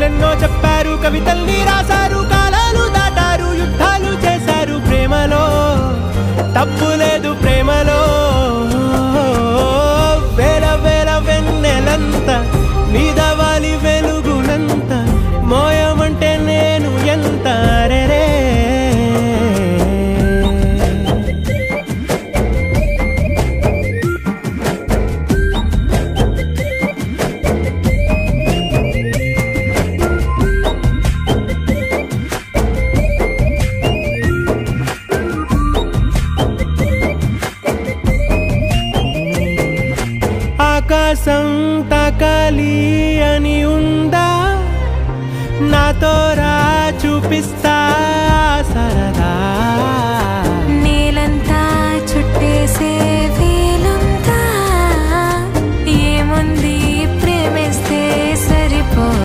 కథలెన్నో చెప్పారు, కవితల్ని రాశారు, కాలాలు దాటారు, యుద్ధాలు చేశారు. ప్రేమలో తప్పు లేదు, ప్రేమలో వేల వేల వెన్నెలంత నీదవాలి వెలుగునంత మోయమంటే నేను ఎంత రే. ఆకాశం తాకాలి అని ఉందా, నాతో రా చూపిస్తా